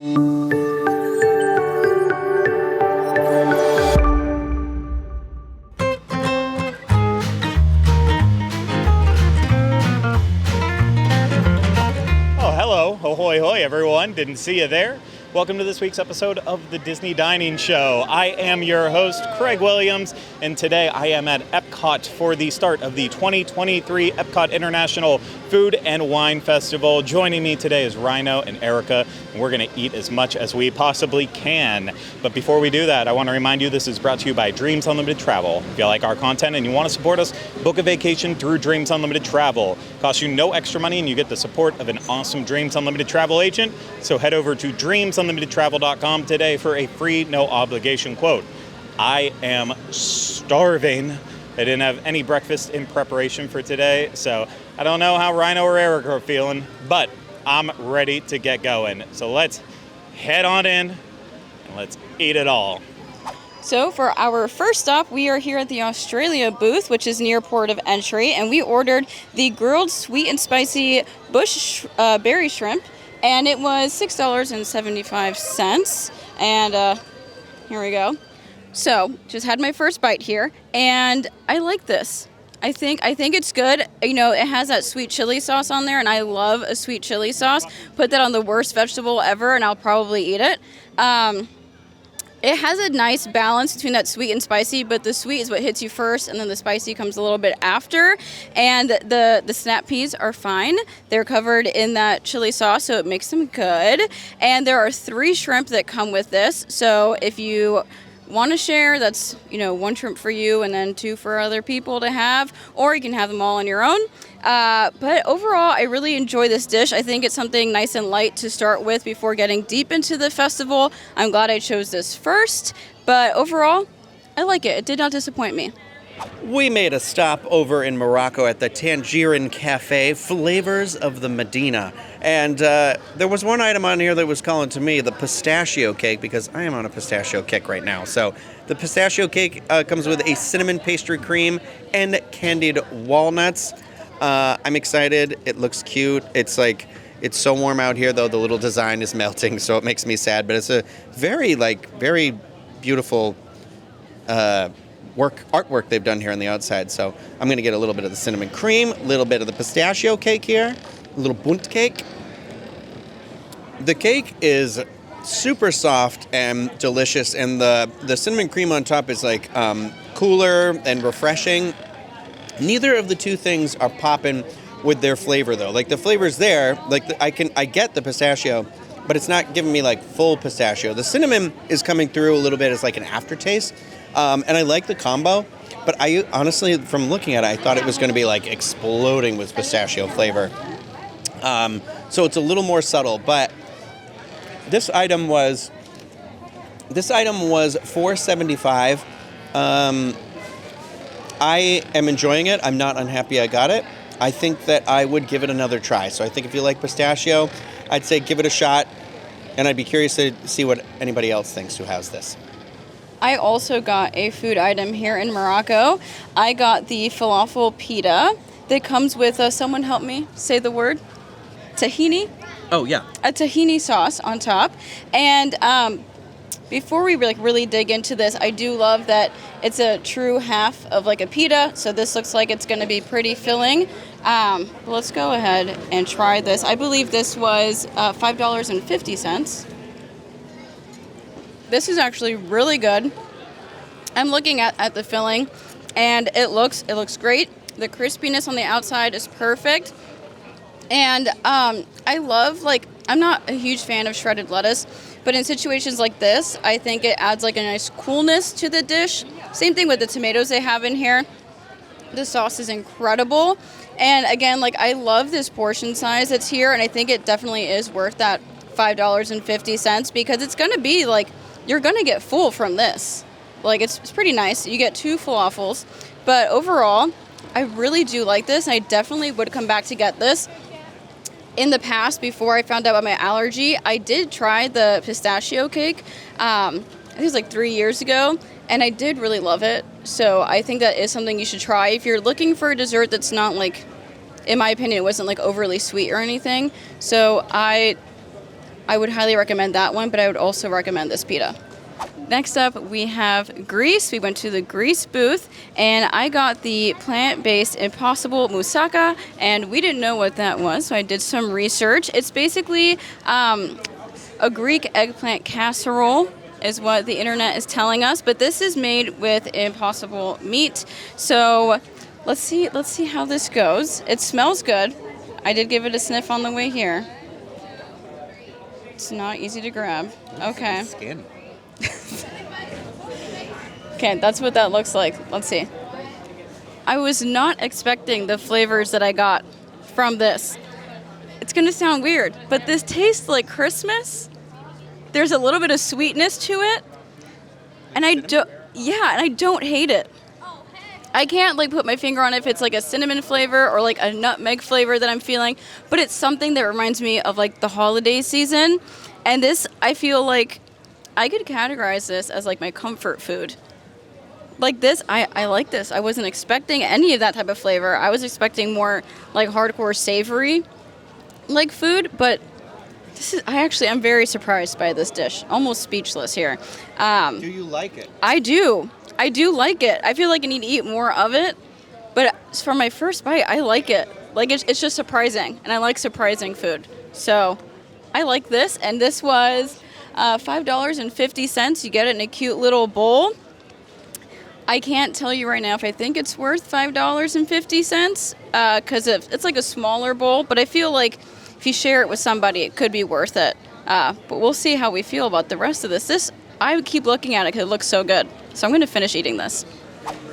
Hello, ahoy hoy everyone, didn't see you there. Welcome to this week's episode of the Disney Dining Show. I am your host, Craig Williams, and today I am at EPCOT for the start of the 2023 EPCOT International Food and Wine Festival. Joining me today is Rhino and Erica, and we're going to eat as much as we possibly can. But before we do that, I want to remind you this is brought to you by Dreams Unlimited Travel. If you like our content and you want to support us, book a vacation through Dreams Unlimited Travel. It costs you no extra money and you get the support of an awesome Dreams Unlimited Travel agent. So head over to dreamsunlimitedtravel.com today for a free, no obligation quote. I am starving. I didn't have any breakfast in preparation for today, so I don't know how Rhino or Erica are feeling, but I'm ready to get going. So let's head on in and let's eat it all. So for our first stop, we are here at the Australia booth, which is near port of entry, and we ordered the grilled sweet and spicy bush berry shrimp, and it was $6.75. And here we go. So just had my first bite here, and I like this. I think it's good. You know, it has that sweet chili sauce on there, and I love a sweet chili sauce. Put that on the worst vegetable ever, and I'll probably eat it. It has a nice balance between that sweet and spicy, but the sweet is what hits you first, and then the spicy comes a little bit after. And the snap peas are fine. They're covered in that chili sauce, so it makes them good. And there are 3 shrimp that come with this, so if you want to share, that's, 1 shrimp for you and then 2 for other people to have, or you can have them all on your own. But overall, I really enjoy this dish. I think it's something nice and light to start with before getting deep into the festival. I'm glad I chose this first, but overall, I like it. It did not disappoint me. We made a stop over in Morocco at the Tangerine Cafe, Flavors of the Medina. And there was one item on here that was calling to me the pistachio cake, because I am on a pistachio kick right now. So the pistachio cake comes with a cinnamon pastry cream and candied walnuts. I'm excited. It looks cute. It's so warm out here, though. The little design is melting, so it makes me sad. But it's a very beautiful artwork they've done here on the outside. So I'm going to get a little bit of the cinnamon cream, a little bit of the pistachio cake here, a little bunt cake. The cake is super soft and delicious, and the cinnamon cream on top is cooler and refreshing. Neither of the two things are popping with their flavor, though. The flavor's there. I get the pistachio, but it's not giving me full pistachio. The cinnamon is coming through a little bit as an aftertaste. And I like the combo, but I honestly, from looking at it, I thought it was going to be exploding with pistachio flavor. So it's a little more subtle, but this item was $4.75. I am enjoying it. I'm not unhappy I got it. I think that I would give it another try. So I think if you like pistachio, I'd say give it a shot, and I'd be curious to see what anybody else thinks who has this. I also got a food item here in Morocco. I got the falafel pita that comes with, someone help me say the word, tahini? Oh, yeah. A tahini sauce on top. And before we really dig into this, I do love that it's a true half of a pita, so this looks like it's going to be pretty filling. Let's go ahead and try this. I believe this was $5.50. This is actually really good. I'm looking at the filling, and it looks great. The crispiness on the outside is perfect. And I love, I'm not a huge fan of shredded lettuce, but in situations like this, I think it adds a nice coolness to the dish. Same thing with the tomatoes they have in here. The sauce is incredible. And again, I love this portion size that's here, and I think it definitely is worth that $5.50 because it's going to be you're going to get full from this. It's pretty nice. You get 2 falafels. But overall, I really do like this. I definitely would come back to get this. In the past, before I found out about my allergy, I did try the pistachio cake. I think it was 3 years ago. And I did really love it. So I think that is something you should try. If you're looking for a dessert that's not in my opinion, it wasn't overly sweet or anything. So I I would highly recommend that one, but I would also recommend this pita. Next up, we have Greece. We went to the Greece booth, and I got the plant-based Impossible Moussaka, and we didn't know what that was, so I did some research. It's basically a Greek eggplant casserole, is what the internet is telling us, but this is made with Impossible meat. So let's see how this goes. It smells good. I did give it a sniff on the way here. It's not easy to grab. Okay. Skin. Okay, that's what that looks like. Let's see. I was not expecting the flavors that I got from this. It's gonna sound weird, but this tastes like Christmas. There's a little bit of sweetness to it, and I don't hate it. I can't like put my finger on if it's like a cinnamon flavor or like a nutmeg flavor that I'm feeling, but it's something that reminds me of like the holiday season. And this, I feel like I could categorize this as like my comfort food. Like this, I like this. I wasn't expecting any of that type of flavor. I was expecting more like hardcore savory like food, but I'm very surprised by this dish. Almost speechless here. Do you like it? I do like it. I feel like I need to eat more of it, but for my first bite, I like it. Like it's just surprising, and I like surprising food. So I like this, and this was $5.50. You get it in a cute little bowl. I can't tell you right now if I think it's worth $5.50 because it's like a smaller bowl, but I feel like if you share it with somebody, it could be worth it. But we'll see how we feel about the rest of this. I keep looking at it because it looks so good. So I'm going to finish eating this.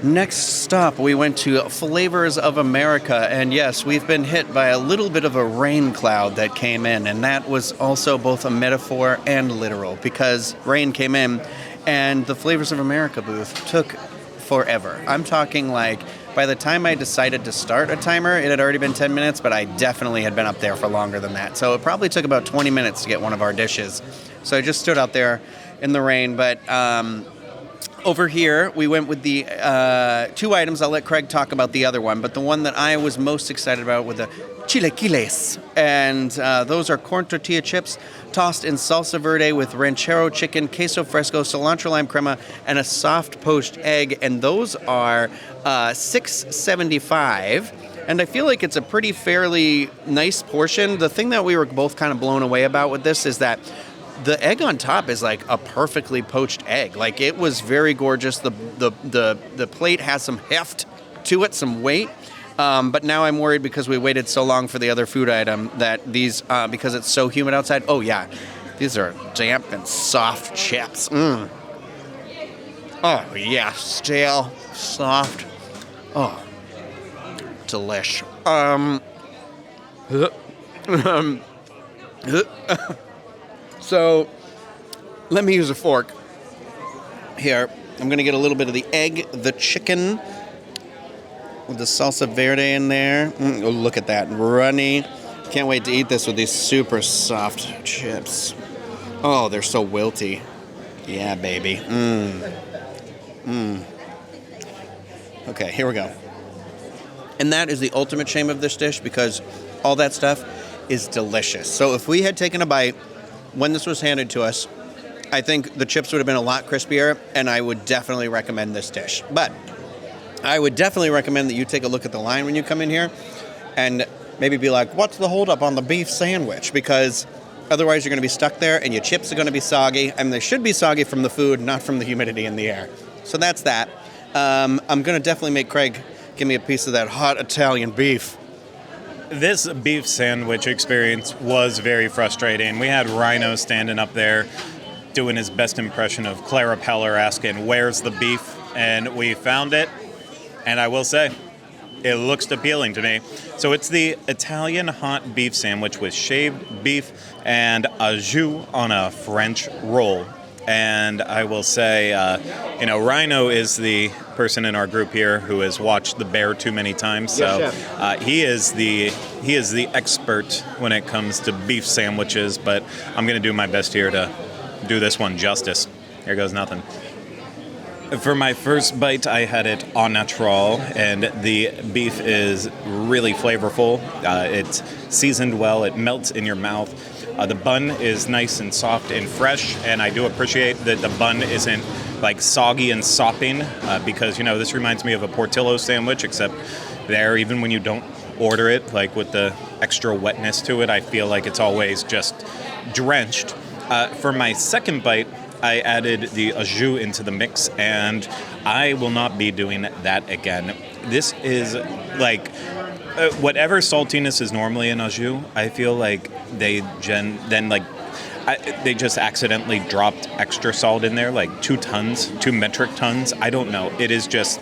Next stop, we went to Flavors of America, and yes, we've been hit by a little bit of a rain cloud that came in, and that was also both a metaphor and literal, because rain came in, and the Flavors of America booth took forever. I'm talking like, by the time I decided to start a timer, it had already been 10 minutes, but I definitely had been up there for longer than that. So it probably took about 20 minutes to get one of our dishes. So I just stood out there in the rain, but over here, we went with the two items. I'll let Craig talk about the other one, but the one that I was most excited about was the chilaquiles. And those are corn tortilla chips tossed in salsa verde with ranchero chicken, queso fresco, cilantro lime crema, and a soft poached egg. And those are $6.75. And I feel like it's a pretty fairly nice portion. The thing that we were both kind of blown away about with this is that the egg on top is like a perfectly poached egg. Like, it was very gorgeous. The plate has some heft to it, some weight. But now I'm worried because we waited so long for the other food item that these, because it's so humid outside. Oh yeah, these are damp and soft chips. Oh yeah, stale, soft. Oh, delish. So, let me use a fork here. I'm going to get a little bit of the egg, the chicken, with the salsa verde in there. Oh, look at that, runny. Can't wait to eat this with these super soft chips. Oh, they're so wilty. Yeah, baby. Okay, here we go. And that is the ultimate shame of this dish, because all that stuff is delicious. So if we had taken a bite when this was handed to us, I think the chips would have been a lot crispier, and I would definitely recommend this dish. But I would definitely recommend that you take a look at the line when you come in here and maybe be like, what's the holdup on the beef sandwich? Because otherwise you're going to be stuck there, and your chips are going to be soggy, and they should be soggy from the food, not from the humidity in the air. So that's that. I'm going to definitely make Craig give me a piece of that hot Italian beef. This beef sandwich experience was very frustrating. We had Rhino standing up there doing his best impression of Clara Peller asking, where's the beef? And we found it, and I will say, it looks appealing to me. So it's the Italian hot beef sandwich with shaved beef and au jus on a French roll. And I will say, Rhino is the person in our group here who has watched The Bear too many times. So he is the expert when it comes to beef sandwiches. But I'm going to do my best here to do this one justice. Here goes nothing. For my first bite, I had it au naturel, and the beef is really flavorful. It's seasoned well. It melts in your mouth. The bun is nice and soft and fresh, and I do appreciate that the bun isn't like soggy and sopping because, this reminds me of a Portillo sandwich, except there, even when you don't order it, like with the extra wetness to it, I feel like it's always just drenched. For my second bite, I added the au jus into the mix, and I will not be doing that again. This is like whatever saltiness is normally in au jus, I feel like they just accidentally dropped extra salt in there, like 2 metric tons. I don't know. It is just,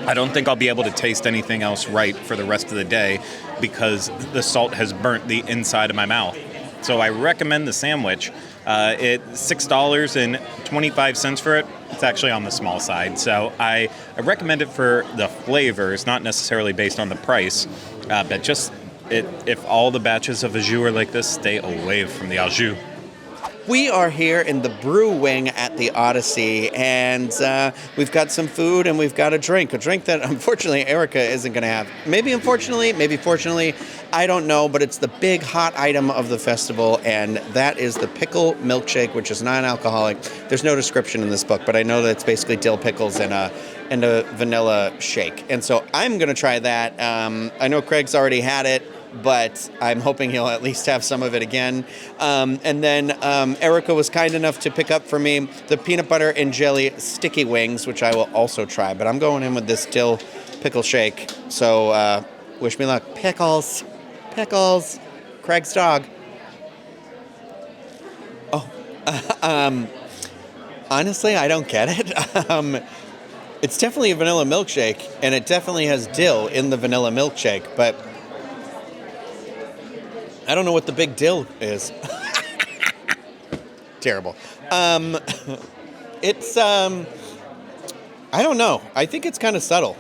I don't think I'll be able to taste anything else right for the rest of the day because the salt has burnt the inside of my mouth. So I recommend the sandwich. It's $6.25 for it. It's actually on the small side. So I recommend it for the flavors, not necessarily based on the price, but just if all the batches of au jus are like this, stay away from the au jus. We are here in the Brew Wing at the Odyssey, and we've got some food and we've got a drink that unfortunately Erica isn't going to have. Maybe unfortunately, maybe fortunately, I don't know, but it's the big hot item of the festival, and that is the pickle milkshake, which is non-alcoholic. There's no description in this book, but I know that it's basically dill pickles and a vanilla shake. And so I'm going to try that. I know Craig's already had it, but I'm hoping he'll at least have some of it again. And then Erica was kind enough to pick up for me the peanut butter and jelly sticky wings, which I will also try. But I'm going in with this dill pickle shake. So wish me luck. Pickles. Craig's dog. Oh, honestly, I don't get it. It's definitely a vanilla milkshake, and it definitely has dill in the vanilla milkshake, but I don't know what the big deal is. Terrible. It's, I don't know. I think it's kind of subtle.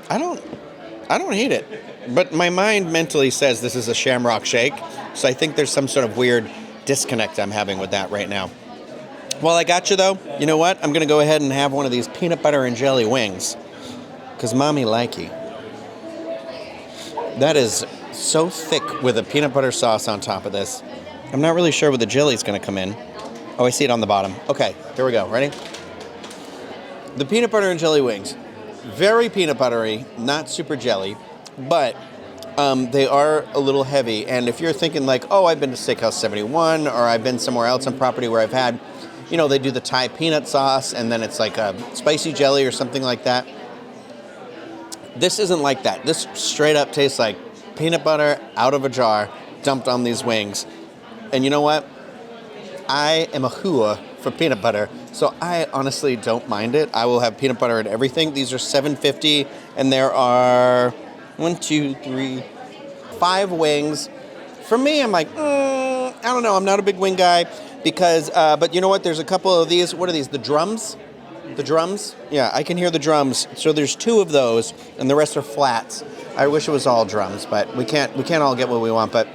I don't hate it. But my mind mentally says this is a shamrock shake, so I think there's some sort of weird disconnect I'm having with that right now. Well, I got you, though. You know what? I'm going to go ahead and have one of these peanut butter and jelly wings, because mommy likey. That is so thick with a peanut butter sauce on top of this. I'm not really sure where the jelly's going to come in. Oh, I see it on the bottom. Okay, here we go. Ready? The peanut butter and jelly wings. Very peanut buttery, not super jelly, but they are a little heavy. And if you're thinking like, oh, I've been to Steakhouse 71 or I've been somewhere else on property where I've had, they do the Thai peanut sauce and then it's like a spicy jelly or something like that. This isn't like that. This straight up tastes like peanut butter out of a jar dumped on these wings. And you know what? I am a hooah for peanut butter, so I honestly don't mind it. I will have peanut butter in everything. These are $7.50, and there are 5 wings. For me, I'm like, I don't know. I'm not a big wing guy because, but you know what? There's a couple of these. What are these? The drums? The drums? Yeah, I can hear the drums. So there's 2 of those, and the rest are flats. I wish it was all drums, but we can't all get what we want. But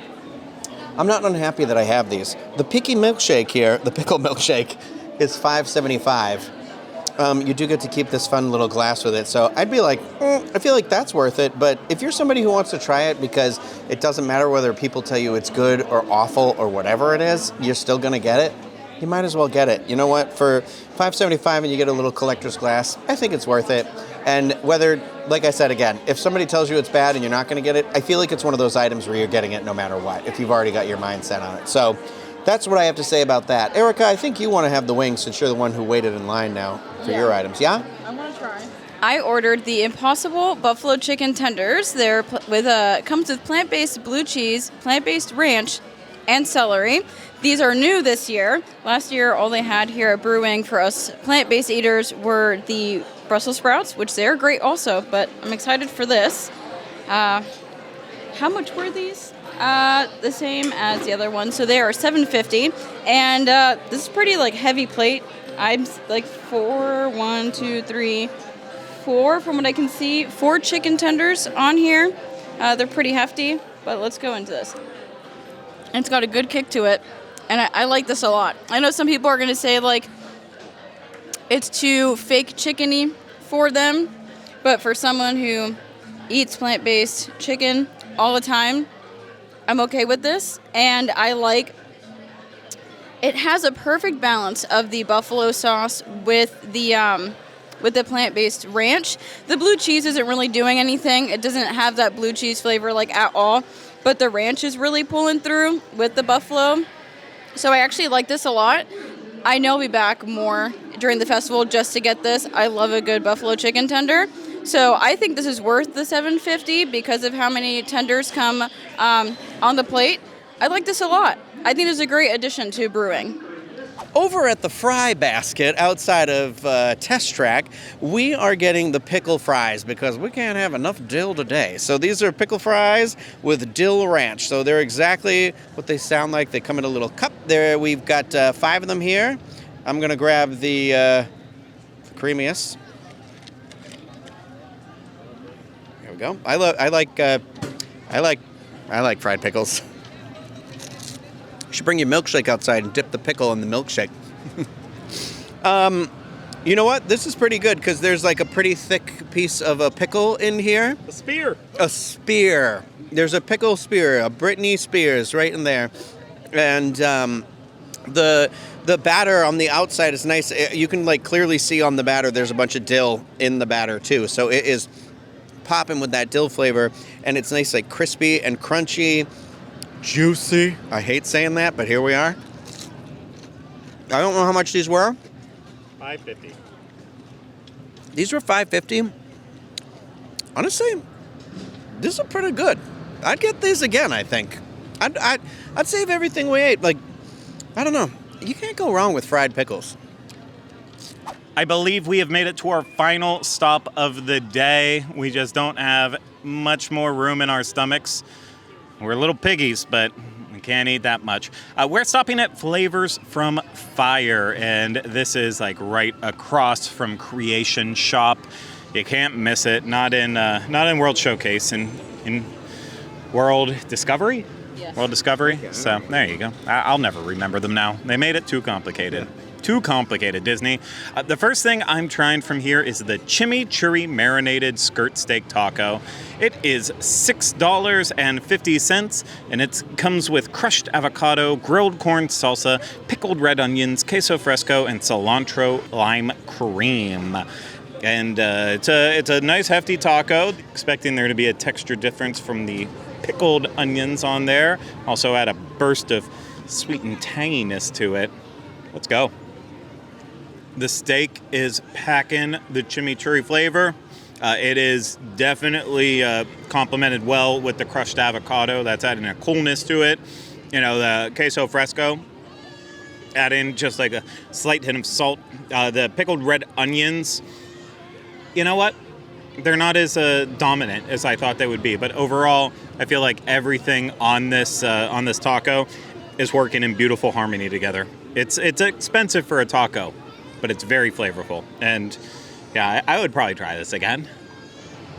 I'm not unhappy that I have these. The picky milkshake here, the pickle milkshake, is $5.75. You do get to keep this fun little glass with it. So I'd be like, I feel like that's worth it. But if you're somebody who wants to try it because it doesn't matter whether people tell you it's good or awful or whatever it is, you're still going to get it. You might as well get it. You know what? For $5.75 and you get a little collector's glass, I think it's worth it. And whether, like I said again, if somebody tells you it's bad and you're not going to get it, I feel like it's one of those items where you're getting it no matter what, if you've already got your mind set on it. So that's what I have to say about that. Erica, I think you want to have the wings since you're the one who waited in line now for your items. Yeah? I want to try. I ordered the Impossible Buffalo Chicken Tenders. They're comes with plant-based blue cheese, plant-based ranch, and celery. These are new this year. Last year, all they had here at Brew Wing for us plant-based eaters were the Brussels sprouts, which they're great also, but I'm excited for this. How much were these? The same as the other one, so they are $7.50, and this is pretty heavy plate. I'm 4 from what I can see, 4 chicken tenders on here. They're pretty hefty, but let's go into this. And it's got a good kick to it, and I like this a lot. I know some people are going to say it's too fake chickeny for them, but for someone who eats plant-based chicken, all the time, I'm okay with this. And I like, it has a perfect balance of the buffalo sauce with the plant-based ranch. The blue cheese isn't really doing anything. It doesn't have that blue cheese flavor like at all, but the ranch is really pulling through with the buffalo. So I actually like this a lot. I know I'll be back more during the festival just to get this. I love a good buffalo chicken tender. So I think this is worth the $7.50 because of how many tenders come on the plate. I like this a lot. I think it's a great addition to Brew Wing. Over at the fry basket outside of Test Track, we are getting the pickle fries because we can't have enough dill today. So these are pickle fries with dill ranch. So they're exactly what they sound like. They come in a little cup. There, we've got 5 of them here. I'm gonna grab the creamiest. There we go. I like fried pickles. You should bring your milkshake outside and dip the pickle in the milkshake. You know what? This is pretty good because there's like a pretty thick piece of a pickle in here. A spear. A spear. There's a pickle spear, a Britney Spears right in there. And the batter on the outside is nice. You can like clearly see on the batter there's a bunch of dill in the batter too. So it is popping with that dill flavor, and it's nice, like crispy and crunchy, juicy. I hate saying that, but here we are. I don't know how much these were. $5.50. These were $5.50. Honestly, these are pretty good. I'd get these again, I think. I'd save everything we ate. Like, I don't know. You can't go wrong with fried pickles. I believe we have made it to our final stop of the day. We just don't have much more room in our stomachs. We're little piggies, but we can't eat that much. We're stopping at Flavors from Fire, and this is like right across from Creation Shop. You can't miss it. Not in World Showcase, in World Discovery. Yes. World Discovery. Okay. So there you go. I'll never remember them now. They made it too complicated. Yeah. Too complicated, Disney. The first thing I'm trying from here is the chimichurri marinated skirt steak taco. It is $6.50, and it comes with crushed avocado, grilled corn salsa, pickled red onions, queso fresco, and cilantro lime cream. And it's a nice hefty taco. Expecting there to be a texture difference from the pickled onions on there. Also add a burst of sweet and tanginess to it. Let's go. The steak is packing the chimichurri flavor. It is definitely complemented well with the crushed avocado. That's adding a coolness to it. You know, the queso fresco, add in just like a slight hint of salt. The pickled red onions, you know what? They're not as dominant as I thought they would be. But overall, I feel like everything on this taco is working in beautiful harmony together. It's expensive for a taco, but it's very flavorful. And yeah, I would probably try this again.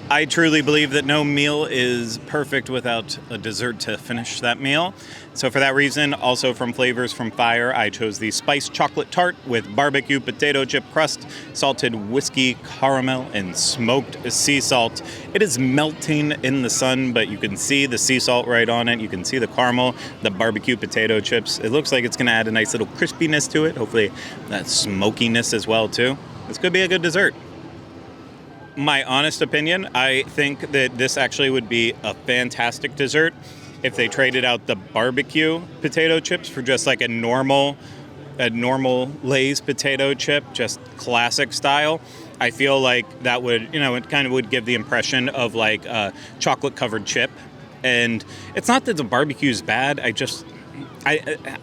I truly believe that no meal is perfect without a dessert to finish that meal. So for that reason, also from Flavors from Fire, I chose the spiced chocolate tart with barbecue potato chip crust, salted whiskey caramel, and smoked sea salt. It is melting in the sun, but you can see the sea salt right on it. You can see the caramel, the barbecue potato chips. It looks like it's going to add a nice little crispiness to it. Hopefully that smokiness as well, too. This could be a good dessert. My honest opinion, I think that this actually would be a fantastic dessert if they traded out the barbecue potato chips for just like a normal Lay's potato chip, just classic style. I feel like that would, it kind of would give the impression of like a chocolate covered chip. And it's not that the barbecue is bad. I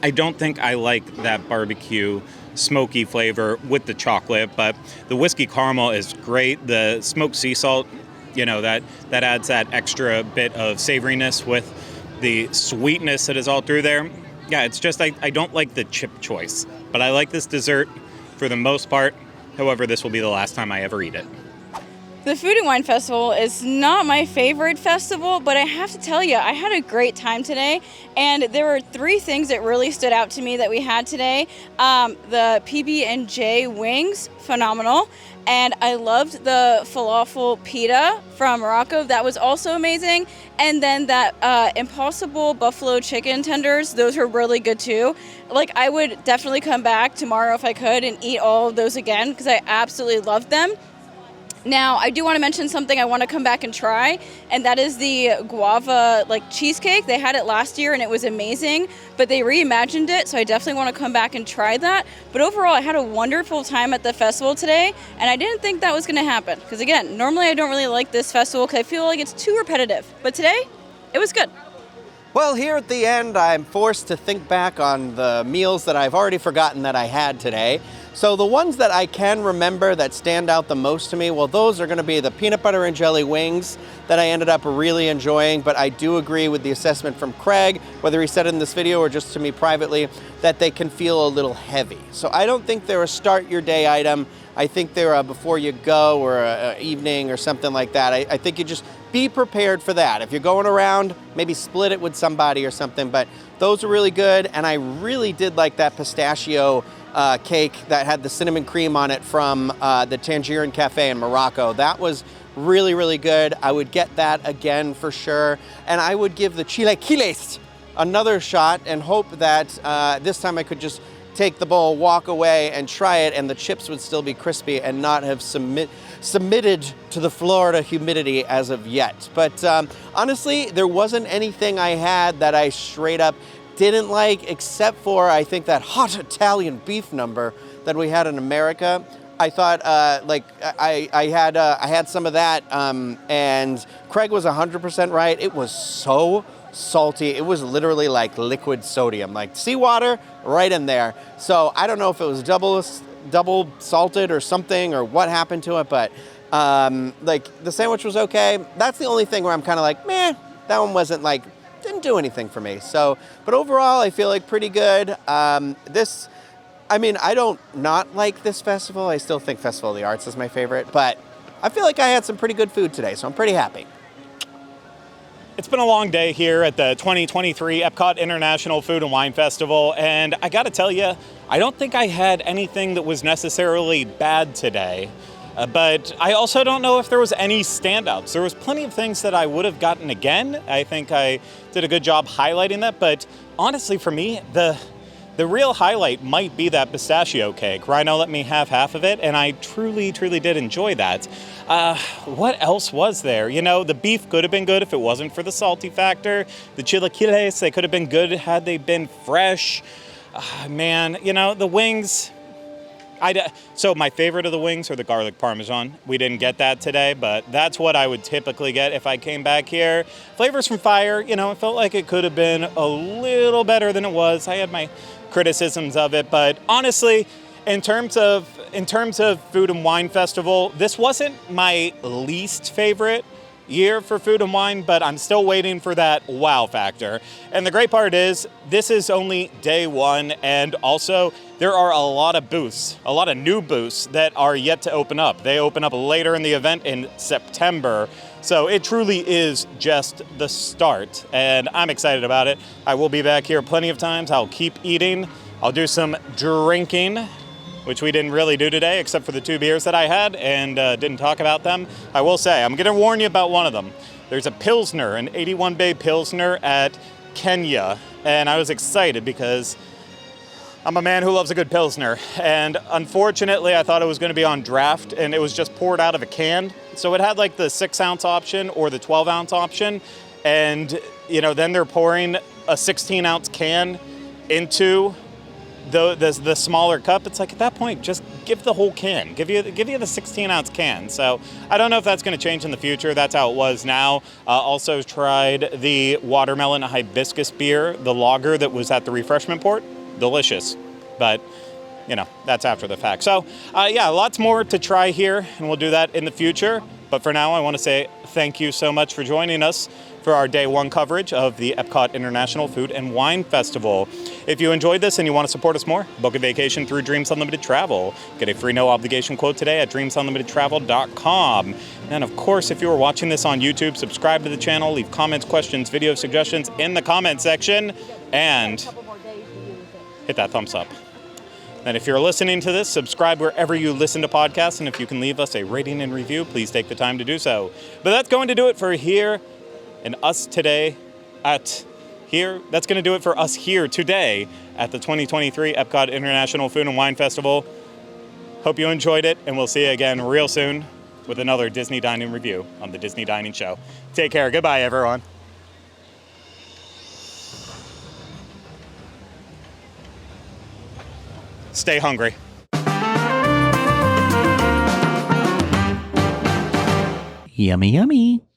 don't think I like that barbecue smoky flavor with the chocolate, but the whiskey caramel is great. The smoked sea salt, that adds that extra bit of savoriness with the sweetness that is all through there. Yeah, it's just I don't like the chip choice, but I like this dessert for the most part. However, this will be the last time I ever eat it. The Food and Wine Festival is not my favorite festival, but I have to tell you, I had a great time today, and there were 3 things that really stood out to me that we had today. The PB&J wings, phenomenal, and I loved the falafel pita from Morocco. That was also amazing, and then that Impossible buffalo chicken tenders, those were really good too. Like, I would definitely come back tomorrow if I could and eat all of those again because I absolutely loved them. Now, I do want to mention something I want to come back and try, and that is the guava cheesecake. They had it last year and it was amazing, but they reimagined it, so I definitely want to come back and try that. But overall, I had a wonderful time at the festival today, and I didn't think that was going to happen. Because again, normally I don't really like this festival because I feel like it's too repetitive. But today, it was good. Well, here at the end, I'm forced to think back on the meals that I've already forgotten that I had today. So the ones that I can remember that stand out the most to me, well, those are going to be the peanut butter and jelly wings that I ended up really enjoying. But I do agree with the assessment from Craig, whether he said it in this video or just to me privately, that they can feel a little heavy. So I don't think they're a start your day item. I think they're a before you go or a evening or something like that. I think you just be prepared for that. If you're going around, maybe split it with somebody or something. But those are really good, and I really did like that pistachio cake that had the cinnamon cream on it from the Tangier Cafe in Morocco. That was really, really good. I would get that again for sure. And I would give the chilaquiles another shot and hope that this time I could just take the bowl, walk away, and try it, and the chips would still be crispy and not have submitted to the Florida humidity as of yet. But honestly, there wasn't anything I had that I straight up didn't like, except for, I think, that hot Italian beef number that we had in America. I thought, I had some of that, and Craig was 100% right. It was so salty. It was literally like liquid sodium, like seawater right in there. So I don't know if it was double salted or something or what happened to it, but the sandwich was okay. That's the only thing where I'm kind of like, meh, that one wasn't didn't do anything for me. So, but overall, I feel like pretty good. I don't not like this festival. I still think Festival of the Arts is my favorite, but I feel like I had some pretty good food today, so I'm pretty happy. It's been a long day here at the 2023 EPCOT International Food and Wine Festival, and I gotta tell you, I don't think I had anything that was necessarily bad today. But I also don't know if there was any standouts. There was plenty of things that I would have gotten again. I think I did a good job highlighting that. But honestly, for me, the real highlight might be that pistachio cake. Rhino let me have half of it, and I truly, truly did enjoy that. What else was there? You know, the beef could have been good if it wasn't for the salty factor. The chilaquiles, they could have been good had they been fresh. Man, you know, the wings... So my favorite of the wings are the garlic parmesan. We didn't get that today, but that's what I would typically get if I came back here. Flavors from Fire, you know, it felt like it could have been a little better than it was. I had my criticisms of it, but honestly, in terms of Food and Wine Festival, this wasn't my least favorite year for Food and Wine, but I'm still waiting for that wow factor. And the great part is, this is only day one, and also there are a lot of booths, a lot of new booths that are yet to open up. They open up later in the event in September, so it truly is just the start, and I'm excited about it. I will be back here plenty of times. I'll keep eating. I'll do some drinking, which we didn't really do today, except for the 2 beers that I had, and didn't talk about them. I will say, I'm gonna warn you about one of them. There's a Pilsner, an 81 Bay Pilsner at Kenya, and I was excited because I'm a man who loves a good Pilsner, and unfortunately I thought it was gonna be on draft, and it was just poured out of a can. So it had like the 6-ounce option or the 12-ounce option, and you know, then they're pouring a 16-ounce can into the smaller cup. It's like, at that point, just give the whole can. Give you the 16-ounce can. So I don't know if that's going to change in the future. That's how it was now. Also tried the watermelon hibiscus beer, the lager that was at the refreshment port. Delicious. But, you know, that's after the fact. So, yeah, lots more to try here, and we'll do that in the future. But for now, I want to say thank you so much for joining us for our Day 1 coverage of the EPCOT International Food and Wine Festival. If you enjoyed this and you want to support us more, book a vacation through Dreams Unlimited Travel. Get a free no-obligation quote today at dreamsunlimitedtravel.com. And of course, if you are watching this on YouTube, subscribe to the channel, leave comments, questions, video suggestions in the comment section, and hit that thumbs up. And if you're listening to this, subscribe wherever you listen to podcasts, and if you can leave us a rating and review, please take the time to do so. But that's going to do it for here and us today at here. That's going to do it for us here today at the 2023 EPCOT International Food and Wine Festival. Hope you enjoyed it, and we'll see you again real soon with another Disney Dining review on the Disney Dining Show. Take care. Goodbye, everyone. Stay hungry. Yummy, yummy.